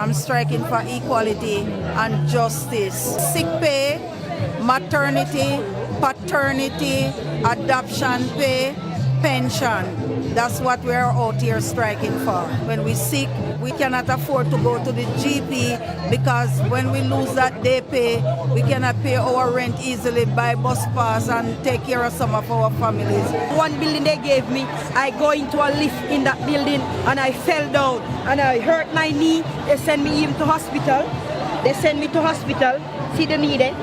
I'm striking for equality and justice. Sick pay, maternity, paternity, adoption pay, pension. That's what we're out here striking for. When we're sick, we cannot afford to go to the GP because when we lose that day pay, we cannot pay our rent easily, buy bus pass and take care of some of our families. One building they gave me, I go into a lift in that building and I fell down and I hurt my knee. They send me even to hospital. They send me to hospital. See the knee there?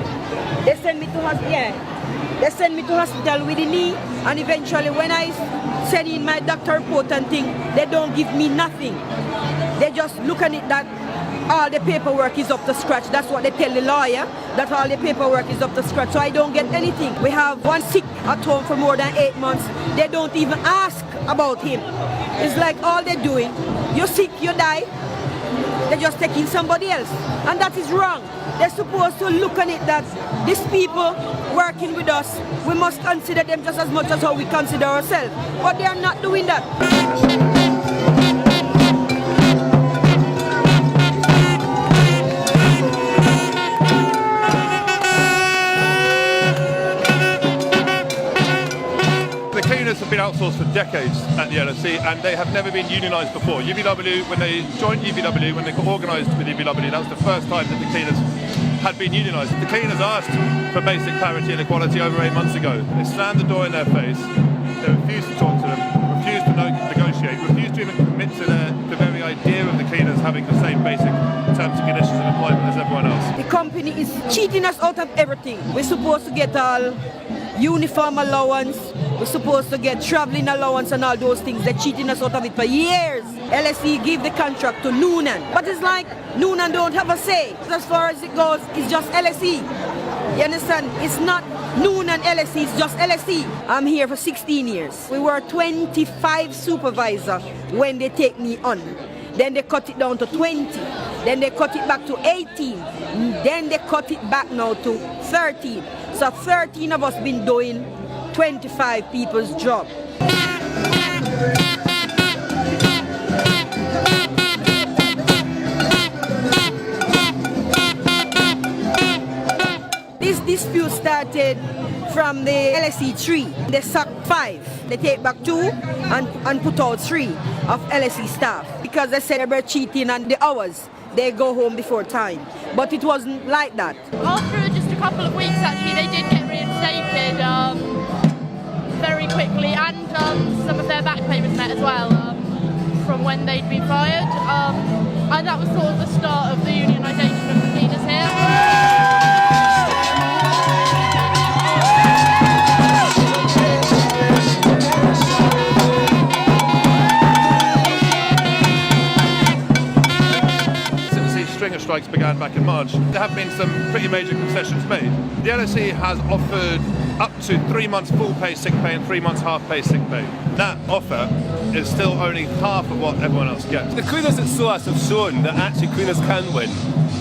They send me to hospital. Yeah. They send me to hospital with the knee, and eventually when I send in my doctor report and thing, they don't give me nothing. They just look at it that all the paperwork is up to scratch. That's what they tell the lawyer, that all the paperwork is up to scratch, so I don't get anything. We have one sick at home for more than 8 months. They don't even ask about him. It's like all they're doing, you're sick, you die, they're just taking somebody else, and that is wrong. They're supposed to look at it that these people working with us, we must consider them just as much as how we consider ourselves. But they are not doing that. The cleaners have been outsourced for decades at the LSE and they have never been unionised before. UVW, when they joined UVW, when they got organised with UVW, that was the first time that the cleaners had been unionised. The cleaners asked for basic parity and equality over 8 months ago. They slammed the door in their face, they refused to talk to them, refused to negotiate, refused to even commit to the very idea of the cleaners having the same basic terms and conditions of employment as everyone else. The company is cheating us out of everything. We're supposed to get all uniform allowance, we're supposed to get traveling allowance and all those things. They're cheating us out of it for years. LSE gave the contract to Noonan, but it's like Noonan don't have a say. As far as it goes, it's just LSE. You understand? It's not Noonan LSE, it's just LSE. I'm here for 16 years. We were 25 supervisors when they take me on. Then they cut it down to 20. Then they cut it back to 18. Then they cut it back now to 13. So 13 of us been doing 25 people's job. This dispute started from the LSE 3. They sack 5. They take back 2 and put out 3 of LSE staff because they said they were cheating on the hours. They go home before time. But it wasn't like that. After just a couple of weeks, actually, they did get reinstated very quickly, and some of their back pay was met as well from when they'd been fired. And that was sort of the start of the unionisation of the cleaners here. String of strikes began back in March. There have been some pretty major concessions made. The LSE has offered up to 3 months full pay sick pay and 3 months half pay sick pay. That offer is still only half of what everyone else gets. The cleaners at SOAS have shown that actually cleaners can win.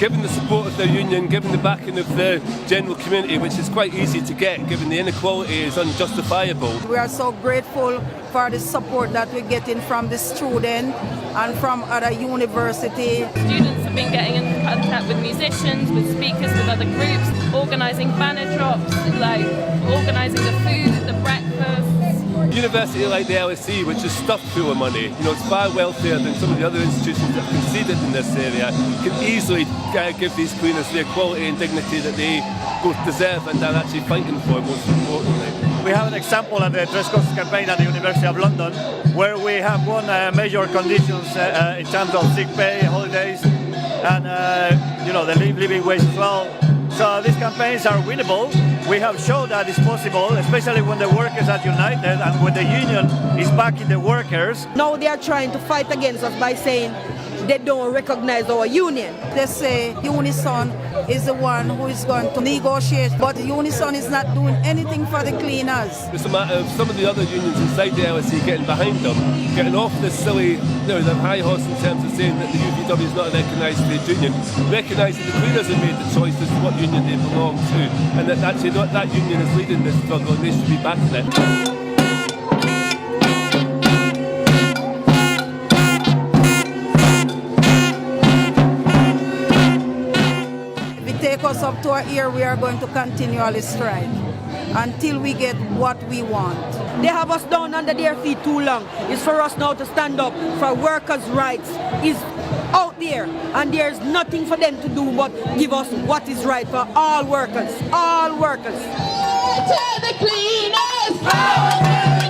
Given the support of their union, given the backing of the general community, which is quite easy to get, given the inequality is unjustifiable. We are so grateful for the support that we're getting from the students and from other universities. Students have been getting in contact with musicians, with speakers, with other groups, organising banner drops, like organising the food, the breakfast. A university like the LSE, which is stuffed full of money, it's far wealthier than some of the other institutions that have conceded in this area, can easily give these cleaners the equality and dignity that they both deserve and are actually fighting for, most importantly. We have an example at the dress codes campaign at the University of London, where we have won major conditions in terms of sick pay, holidays, and the living wage as well. So these campaigns are winnable. We have shown that it's possible, especially when the workers are united and when the union is backing the workers. Now they are trying to fight against us by saying they don't recognize our union. They say Unison is the one who is going to negotiate, but Unison is not doing anything for the cleaners. It's a matter of some of the other unions inside the LSE getting behind them, getting off this silly, the high horse in terms of saying that the UVW is not a recognised trade union, recognising the cleaners have made the choice as to what union they belong to, and that actually that union is leading this struggle and they should be backing it. us up to our ear, we are going to continually strike until we get what we want. They have us down under their feet too long. It's for us now to stand up for workers' rights. Is out there, and there's nothing for them to do but give us what is right for all workers. All workers. To the cleaners!